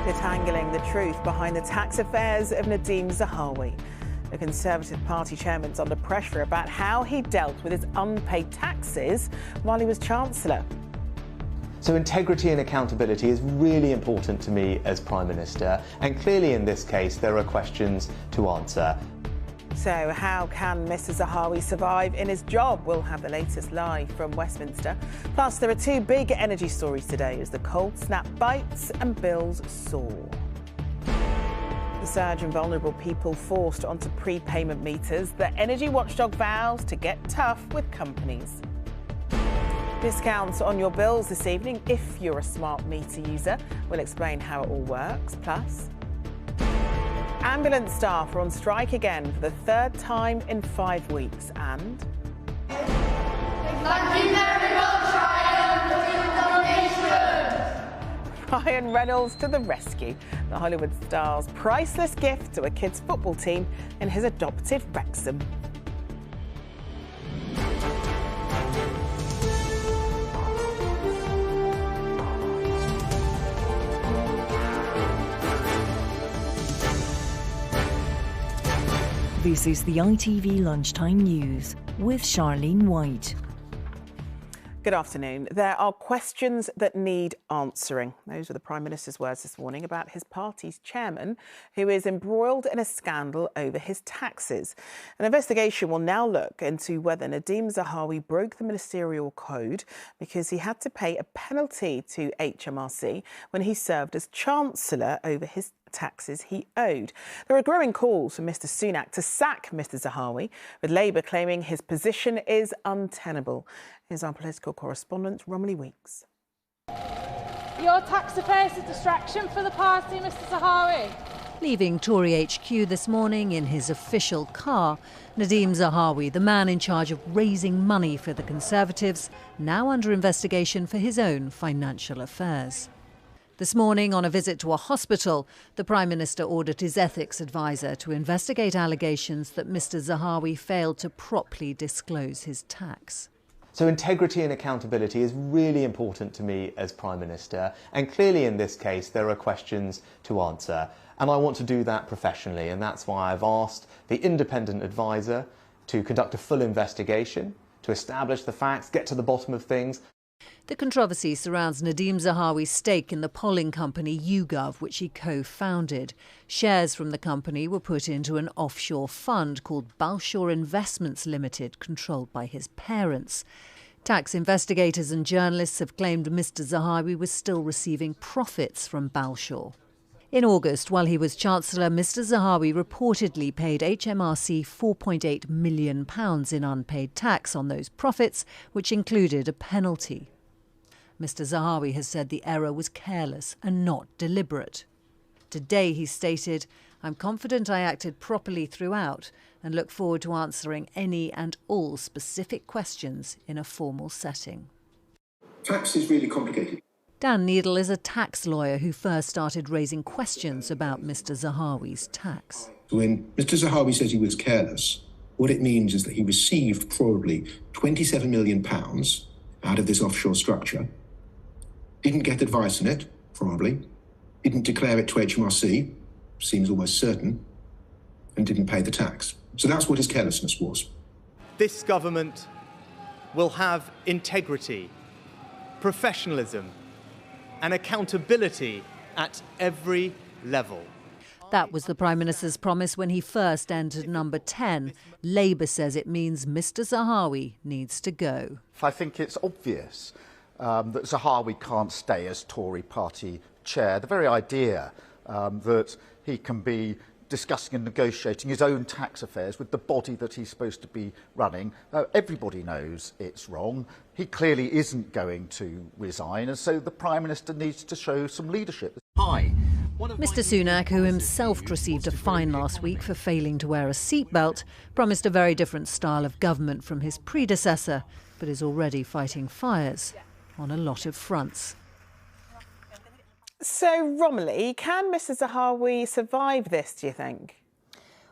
Detangling the truth behind the tax affairs of Nadeem Zahawi. The Conservative Party chairman's under pressure about how he dealt with his unpaid taxes while he was Chancellor. So integrity and accountability is really important to me as Prime Minister, and clearly in this case there are questions to answer. So how can Mr Zahawi survive in his job? We'll have the latest live from Westminster. Plus, there are two big energy stories today as the cold snap bites and bills soar. The surge in vulnerable people forced onto prepayment meters. The energy watchdog vows to get tough with companies. Discounts on your bills this evening if you're a smart meter user. We'll explain how it all works. Plus, ambulance staff are on strike again for the third time in 5 weeks. And thank you very much, Ryan, for your donation. Ryan Reynolds to the rescue. The Hollywood star's priceless gift to a kids' football team in his adopted Wrexham. This is the ITV Lunchtime News with Charlene White. Good afternoon. There are questions that need answering. Those were the Prime Minister's words this morning about his party's chairman, who is embroiled in a scandal over his taxes. An investigation will now look into whether Nadeem Zahawi broke the ministerial code because he had to pay a penalty to HMRC when he served as Chancellor over his taxes he owed. There are growing calls for Mr Sunak to sack Mr Zahawi, with Labour claiming his position is untenable. Here's our political correspondent, Romilly Weeks. Your tax affairs a distraction for the party, Mr Zahawi? Leaving Tory HQ this morning in his official car, Nadeem Zahawi, the man in charge of raising money for the Conservatives, now under investigation for his own financial affairs. This morning, on a visit to a hospital, the Prime Minister ordered his ethics advisor to investigate allegations that Mr Zahawi failed to properly disclose his tax. So integrity and accountability is really important to me as Prime Minister, and clearly in this case there are questions to answer. And I want to do that professionally, and that's why I've asked the independent advisor to conduct a full investigation, to establish the facts, get to the bottom of things. The controversy surrounds Nadeem Zahawi's stake in the polling company YouGov, which he co-founded. Shares from the company were put into an offshore fund called Balshore Investments Limited, controlled by his parents. Tax investigators and journalists have claimed Mr Zahawi was still receiving profits from Balshore. In August, while he was Chancellor, Mr Zahawi reportedly paid HMRC £4.8 million in unpaid tax on those profits, which included a penalty. Mr Zahawi has said the error was careless and not deliberate. Today, he stated, "I'm confident I acted properly throughout and look forward to answering any and all specific questions in a formal setting." Tax is really complicated. Dan Needle is a tax lawyer who first started raising questions about Mr Zahawi's tax. When Mr Zahawi says he was careless, what it means is that he received probably £27 million out of this offshore structure, didn't get advice on it, probably, didn't declare it to HMRC, seems almost certain, and didn't pay the tax. So that's what his carelessness was. This government will have integrity, professionalism, and accountability at every level. That was the Prime Minister's promise when he first entered number 10. Labour says it means Mr Zahawi needs to go. I think it's obvious that Zahawi can't stay as Tory party chair. The very idea that he can be discussing and negotiating his own tax affairs with the body that he's supposed to be running, everybody knows it's wrong. He clearly isn't going to resign, and so the Prime Minister needs to show some leadership. Mr Sunak, who himself received a fine last week for failing to wear a seatbelt, promised a very different style of government from his predecessor, but is already fighting fires on a lot of fronts. So, Romilly, can Mr Zahawi survive this, do you think?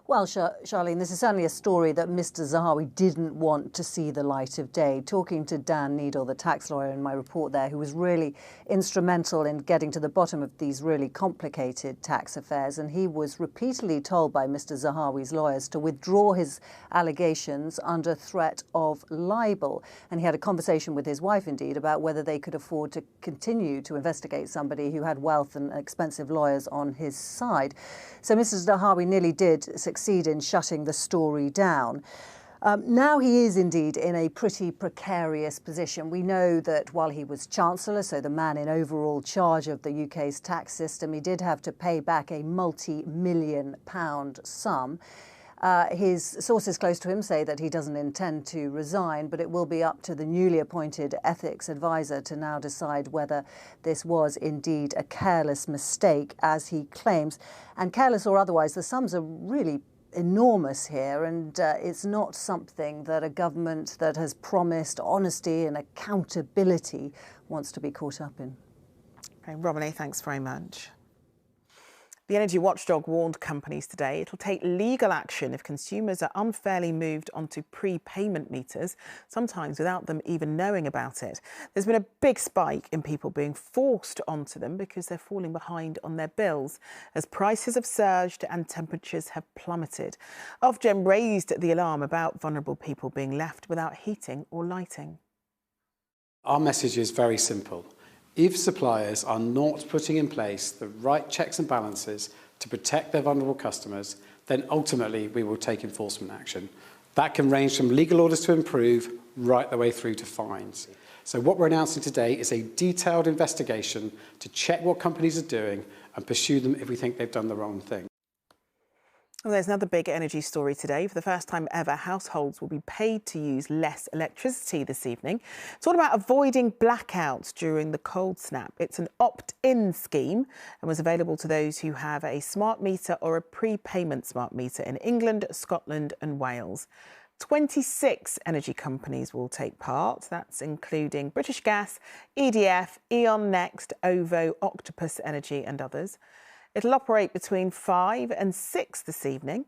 Well, Charlene, this is certainly a story that Mr. Zahawi didn't want to see the light of day. Talking to Dan Needle, the tax lawyer in my report there, who was really instrumental in getting to the bottom of these really complicated tax affairs, and he was repeatedly told by Mr. Zahawi's lawyers to withdraw his allegations under threat of libel. And he had a conversation with his wife, indeed, about whether they could afford to continue to investigate somebody who had wealth and expensive lawyers on his side. So Mr. Zahawi nearly did succeed in shutting the story down. Now he is indeed in a pretty precarious position. We know that while he was Chancellor, so the man in overall charge of the UK's tax system, he did have to pay back a multi-million pound sum. His sources close to him say that he doesn't intend to resign, but it will be up to the newly appointed ethics advisor to now decide whether this was indeed a careless mistake, as he claims. And careless or otherwise, the sums are really enormous here, and it's not something that a government that has promised honesty and accountability wants to be caught up in. Okay, Romilly, thanks very much. The Energy Watchdog warned companies today it'll take legal action if consumers are unfairly moved onto prepayment meters, sometimes without them even knowing about it. There's been a big spike in people being forced onto them because they're falling behind on their bills as prices have surged and temperatures have plummeted. Ofgem raised the alarm about vulnerable people being left without heating or lighting. Our message is very simple. If suppliers are not putting in place the right checks and balances to protect their vulnerable customers, then ultimately we will take enforcement action. That can range from legal orders to improve right the way through to fines. So what we're announcing today is a detailed investigation to check what companies are doing and pursue them if we think they've done the wrong thing. Well, there's another big energy story today. For the first time ever, households will be paid to use less electricity this evening. It's all about avoiding blackouts during the cold snap. It's an opt-in scheme and was available to those who have a smart meter or a prepayment smart meter in England, Scotland and Wales. 26 energy companies will take part. That's including British Gas, EDF, E.ON Next, OVO, Octopus Energy and others. It'll operate between 5 and 6 this evening.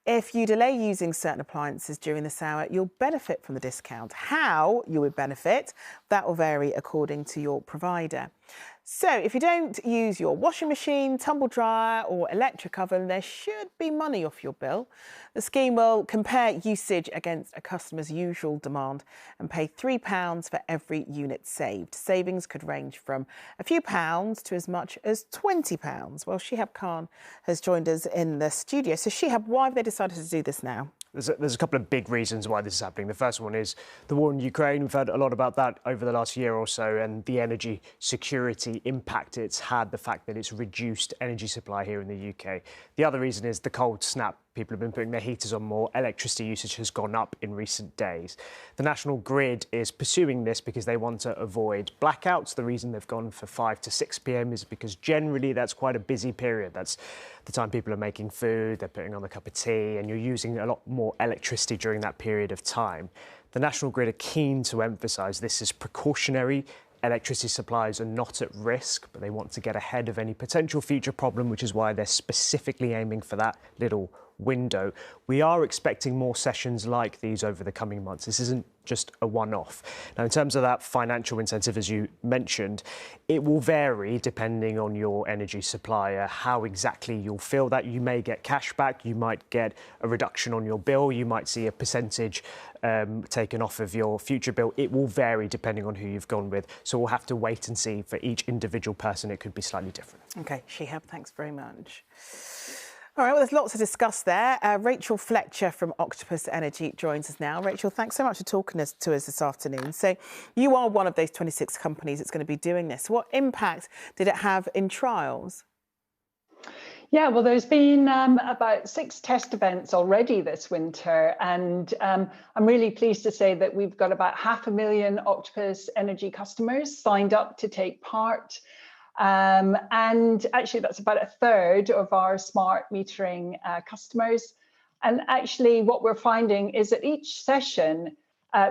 If you delay using certain appliances during this hour, you'll benefit from the discount. How you would benefit, that will vary according to your provider. So if you don't use your washing machine, tumble dryer or electric oven, there should be money off your bill. The scheme will compare usage against a customer's usual demand and pay £3 for every unit saved. Savings could range from a few pounds to as much as £20. Well, Shihab Khan has joined us in the studio. So Shihab, why have they decided to do this now? There's a couple of big reasons why this is happening. The first one is the war in Ukraine. We've heard a lot about that over the last year or so, and the energy security impact it's had, the fact that it's reduced energy supply here in the UK. The other reason is the cold snap. People have been putting their heaters on more. Electricity usage has gone up in recent days. The National Grid is pursuing this because they want to avoid blackouts. The reason they've gone for 5 to 6 p.m. is because generally that's quite a busy period. That's the time people are making food, they're putting on a cup of tea, and you're using a lot more electricity during that period of time. The National Grid are keen to emphasise this is precautionary. Electricity supplies are not at risk, but they want to get ahead of any potential future problem, which is why they're specifically aiming for that little window. We are expecting more sessions like these over the coming months. This isn't just a one-off. Now, in terms of that financial incentive, as you mentioned, it will vary depending on your energy supplier, how exactly you'll feel that. You may get cash back, you might get a reduction on your bill, you might see a percentage taken off of your future bill. It will vary depending on who you've gone with. So we'll have to wait and see. For each individual person, it could be slightly different. OK, Shihab, thanks very much. All right, well, there's lots to discuss there. Rachel Fletcher from Octopus Energy joins us now. Rachel, thanks so much for talking to us this afternoon. So you are one of those 26 companies that's going to be doing this. What impact did it have in trials? Yeah, well, there's been about 6 test events already this winter, and I'm really pleased to say that we've got about 500,000 Octopus Energy customers signed up to take part. And actually, that's about a third of our smart metering customers. And actually, what we're finding is that each session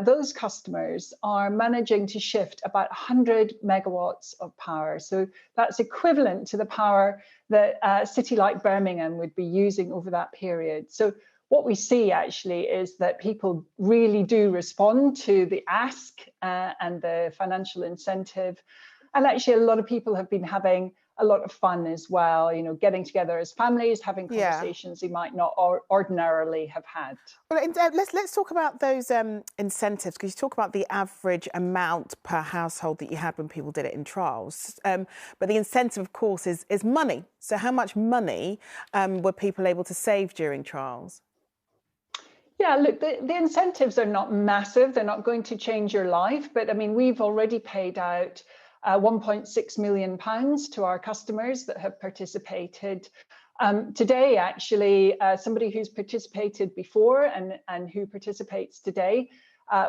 those customers are managing to shift about 100 megawatts of power. So that's equivalent to the power that a city like Birmingham would be using over that period. So what we see actually is that people really do respond to the ask and the financial incentive. And actually, a lot of people have been having a lot of fun as well, you know, getting together as families, having conversations they might not ordinarily have had. Well, let's talk about those incentives, because you talk about the average amount per household that you had when people did it in trials. But the incentive, of course, is money. So how much money were people able to save during trials? Yeah, look, the incentives are not massive. They're not going to change your life. But I mean, we've already paid out £1.6 million to our customers that have participated. Today, actually, somebody who's participated before and who participates today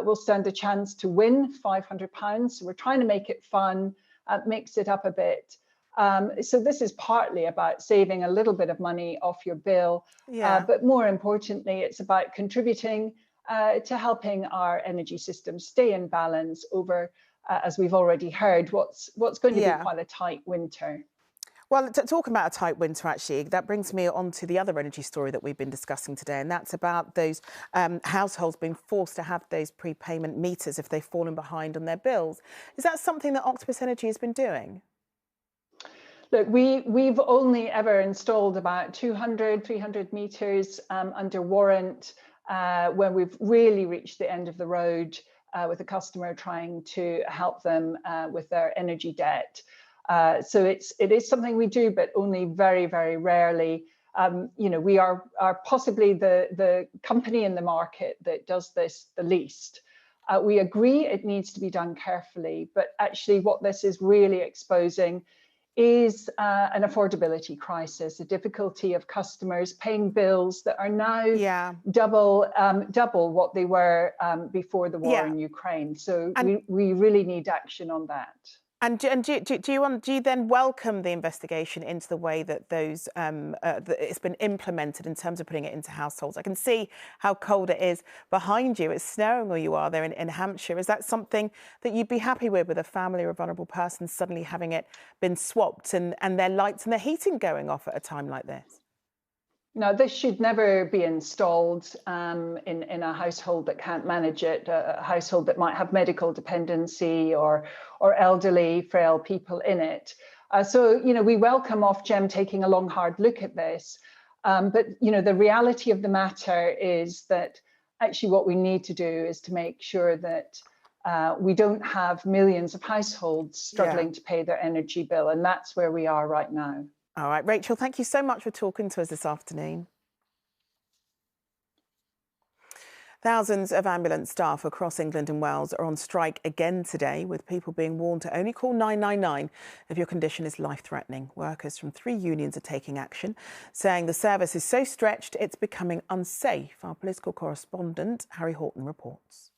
will stand a chance to win £500. So we're trying to make it fun, mix it up a bit. So this is partly about saving a little bit of money off your bill, but more importantly, it's about contributing to helping our energy system stay in balance over, as we've already heard, what's going to be quite a tight winter. Well, talking about a tight winter, actually, that brings me on to the other energy story that we've been discussing today, and that's about those households being forced to have those prepayment meters if they've fallen behind on their bills. Is that something that Octopus Energy has been doing? Look, we've only ever installed about 200, 300 meters under warrant when we've really reached the end of the road with a customer trying to help them with their energy debt. So it is something we do, but only very, very rarely. You know, we are possibly the company in the market that does this the least. We agree it needs to be done carefully, but actually what this is really exposing is an affordability crisis, a difficulty of customers paying bills that are now double what they were before the war in Ukraine. So we really need action on that. And do you then welcome the investigation into the way that those that it's been implemented in terms of putting it into households? I can see how cold it is behind you. It's snowing where you are there in Hampshire. Is that something that you'd be happy with a family or a vulnerable person suddenly having it been swapped and their lights and their heating going off at a time like this? No, this should never be installed in a household that can't manage it, a household that might have medical dependency or elderly, frail people in it. So, you know, we welcome Ofgem taking a long, hard look at this. But, you know, the reality of the matter is that actually what we need to do is to make sure that we don't have millions of households struggling to pay their energy bill. And that's where we are right now. All right, Rachel, thank you so much for talking to us this afternoon. Thousands of ambulance staff across England and Wales are on strike again today, with people being warned to only call 999 if your condition is life-threatening. Workers from 3 unions are taking action, saying the service is so stretched it's becoming unsafe. Our political correspondent, Harry Horton, reports.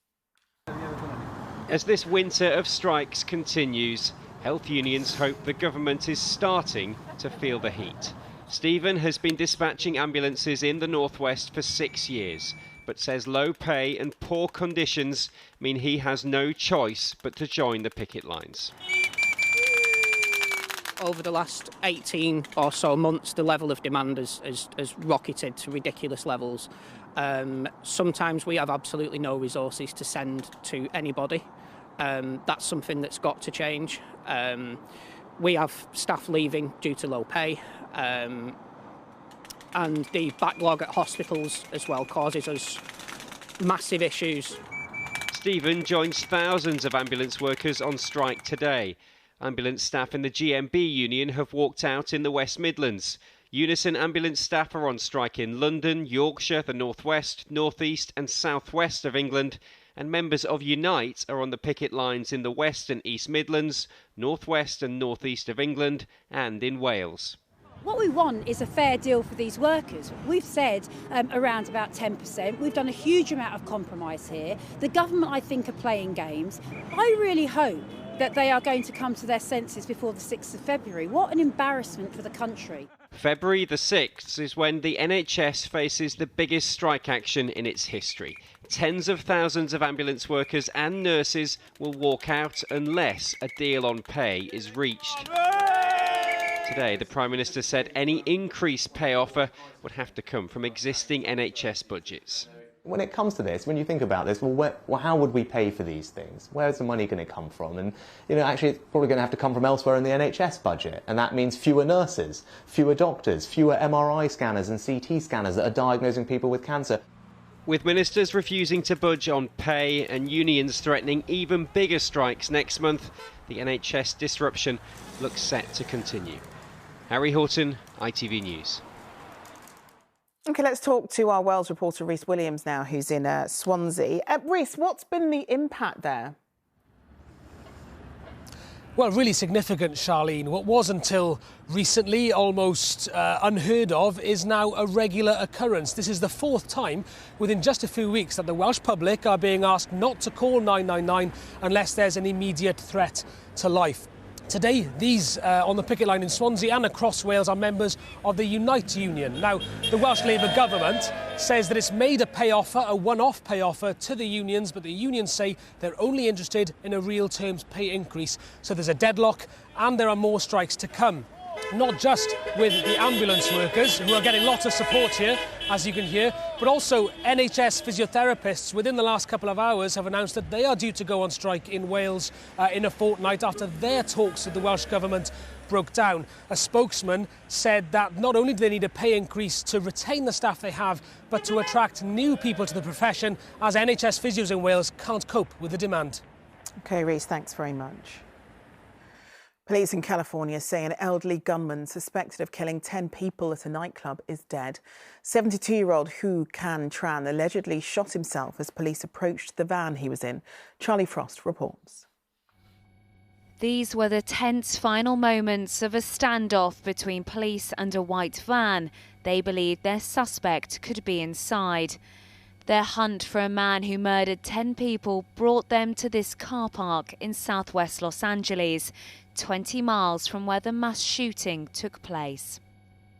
As this winter of strikes continues, health unions hope the government is starting to feel the heat. Stephen has been dispatching ambulances in the northwest for 6 years, but says low pay and poor conditions mean he has no choice but to join the picket lines. Over the last 18 or so months, the level of demand has rocketed to ridiculous levels. Sometimes we have absolutely no resources to send to anybody. That's something that's got to change. We have staff leaving due to low pay, and the backlog at hospitals as well causes us massive issues. Stephen joins thousands of ambulance workers on strike today. Ambulance staff in the GMB union have walked out in the West Midlands. Unison ambulance staff are on strike in London, Yorkshire, the northwest, northeast and southwest of England. And members of Unite are on the picket lines in the West and East Midlands, northwest and northeast of England, and in Wales. What we want is a fair deal for these workers. We've said around about 10%. We've done a huge amount of compromise here. The government, I think, are playing games. I really hope that they are going to come to their senses before the 6th of February. What an embarrassment for the country. February the 6th is when the NHS faces the biggest strike action in its history. Tens of thousands of ambulance workers and nurses will walk out unless a deal on pay is reached. Today, the Prime Minister said any increased pay offer would have to come from existing NHS budgets. When it comes to this, when you think about this, well, how would we pay for these things? Where's the money going to come from? And, actually it's probably going to have to come from elsewhere in the NHS budget. And that means fewer nurses, fewer doctors, fewer MRI scanners and CT scanners that are diagnosing people with cancer. With ministers refusing to budge on pay and unions threatening even bigger strikes next month, the NHS disruption looks set to continue. Harry Horton, ITV News. OK, let's talk to our Wales reporter Rhys Williams now, who's in Swansea. Rhys, what's been the impact there? Well, really significant, Charlene. What was until recently almost unheard of is now a regular occurrence. This is the 4th time within just a few weeks that the Welsh public are being asked not to call 999 unless there's an immediate threat to life. Today, these on the picket line in Swansea and across Wales are members of the Unite Union. Now, the Welsh Labour government says that it's made a pay offer, a one-off pay offer to the unions, but the unions say they're only interested in a real terms pay increase. So there's a deadlock and there are more strikes to come. Not just with the ambulance workers, who are getting lots of support here, as you can hear, but also NHS physiotherapists within the last couple of hours have announced that they are due to go on strike in Wales in a fortnight after their talks with the Welsh Government broke down. A spokesman said that not only do they need a pay increase to retain the staff they have, but to attract new people to the profession, as NHS physios in Wales can't cope with the demand. OK, Rhys, thanks very much. Police in California say an elderly gunman suspected of killing 10 people at a nightclub is dead. 72-year-old Hu Can Tran allegedly shot himself as police approached the van he was in. Charlie Frost reports. These were the tense final moments of a standoff between police and a white van. They believed their suspect could be inside. Their hunt for a man who murdered 10 people brought them to this car park in southwest Los Angeles, 20 miles from where the mass shooting took place.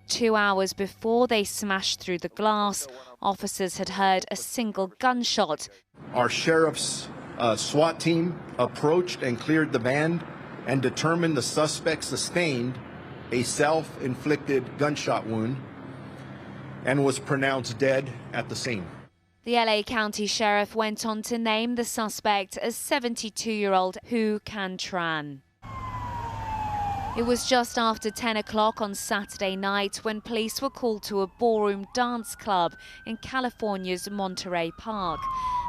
2 hours before they smashed through the glass, officers had heard a single gunshot. Our sheriff's SWAT team approached and cleared the van and determined the suspect sustained a self-inflicted gunshot wound and was pronounced dead at the scene. The LA County Sheriff went on to name the suspect as 72-year-old Hu Can Tran. It was just after 10 o'clock on Saturday night when police were called to a ballroom dance club in California's Monterey Park.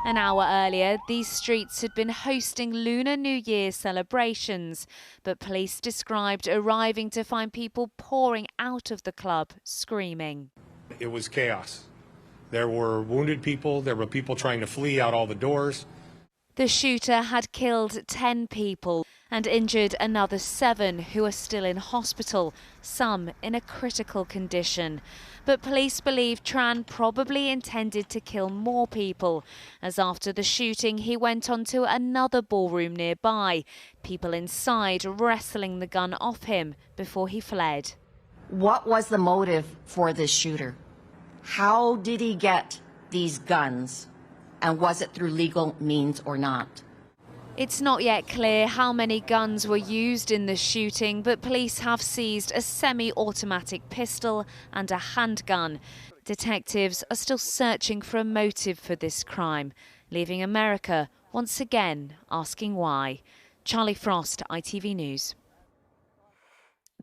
An hour earlier, these streets had been hosting Lunar New Year celebrations, but police described arriving to find people pouring out of the club, screaming. It was chaos. There were wounded people, there were people trying to flee out all the doors. The shooter had killed 10 people and injured another 7 who are still in hospital, some in a critical condition. But police believe Tran probably intended to kill more people, as after the shooting he went on to another ballroom nearby, people inside wrestling the gun off him before he fled. What was the motive for this shooter? How did he get these guns? And was it through legal means or not? It's not yet clear how many guns were used in the shooting, but police have seized a semi-automatic pistol and a handgun. Detectives are still searching for a motive for this crime, leaving America once again asking why. Charlie Frost, ITV News.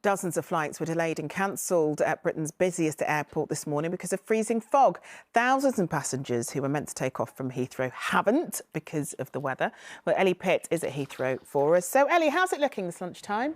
Dozens of flights were delayed and cancelled at Britain's busiest airport this morning because of freezing fog. Thousands of passengers who were meant to take off from Heathrow haven't because of the weather. Well, Ellie Pitt is at Heathrow for us. So, Ellie, how's it looking this lunchtime?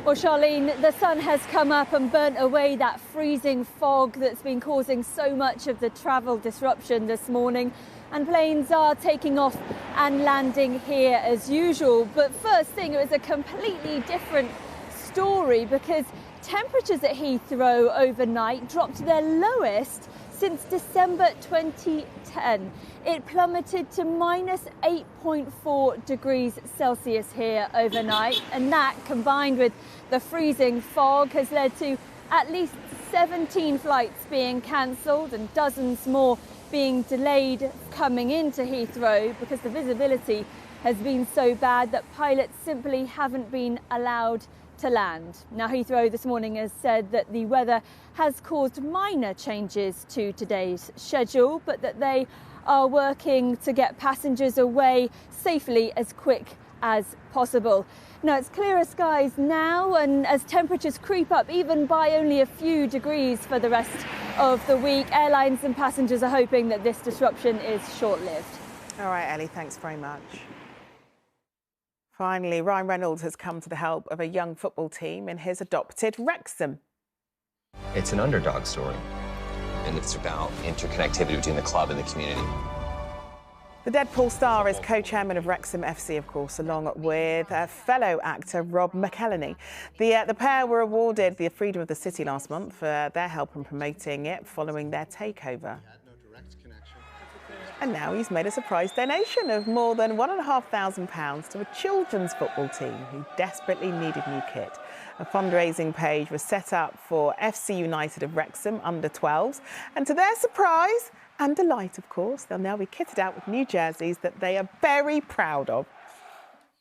Well, Charlene, the sun has come up and burnt away that freezing fog that's been causing so much of the travel disruption this morning. And planes are taking off and landing here as usual. But first thing, it was a completely different story because temperatures at Heathrow overnight dropped to their lowest since December 2010. It plummeted to minus 8.4 degrees Celsius here overnight, and that, combined with the freezing fog, has led to at least 17 flights being cancelled and dozens more being delayed coming into Heathrow because the visibility has been so bad that pilots simply haven't been allowed to land. Now, Heathrow this morning has said that the weather has caused minor changes to today's schedule, but that they are working to get passengers away safely as quick as possible. Now, it's clearer skies now, and as temperatures creep up even by only a few degrees for the rest of the week, airlines and passengers are hoping that this disruption is short-lived. All right, Ellie, thanks very much. Finally, Reynolds has come to the help of a young football team in his adopted Wrexham. It's an underdog story, and it's about interconnectivity between the club and the community. The Deadpool star is co-chairman of Wrexham FC, of course, along with fellow actor Rob McElhenney. The pair were awarded the Freedom of the City last month for their help in promoting it following their takeover. And now he's made a surprise donation of more than £1,500 to a children's football team who desperately needed new kit. A fundraising page was set up for FC United of Wrexham under-12s, and to their surprise and delight, of course, they'll now be kitted out with new jerseys that they are very proud of.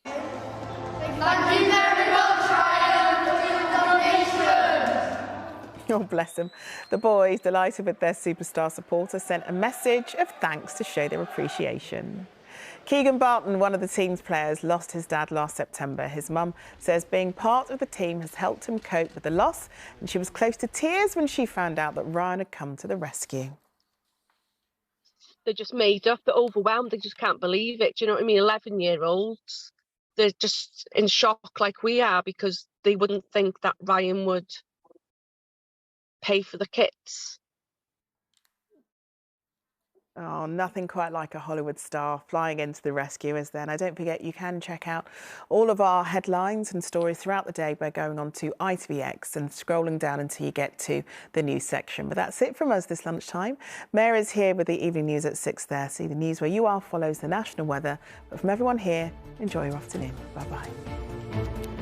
Thank you very much, Ryan, for your donation. Oh, bless them. The boys, delighted with their superstar supporter, sent a message of thanks to show their appreciation. Keegan Barton, one of the team's players, lost his dad last September. His mum says being part of the team has helped him cope with the loss, and she was close to tears when she found out that Ryan had come to the rescue. They're just made up, they're overwhelmed, they just can't believe it. Do you know what I mean? 11-year-olds, they're just in shock like we are, because they wouldn't think that Ryan would pay for the kits. Oh, nothing quite like a Hollywood star flying into the rescue, is there? Now, don't forget, you can check out all of our headlines and stories throughout the day by going on to ITVX and scrolling down until you get to the news section. But that's it from us this lunchtime. Mary is here with the evening news at 6:30. The news where you are follows the national weather. But from everyone here, enjoy your afternoon. Bye-bye.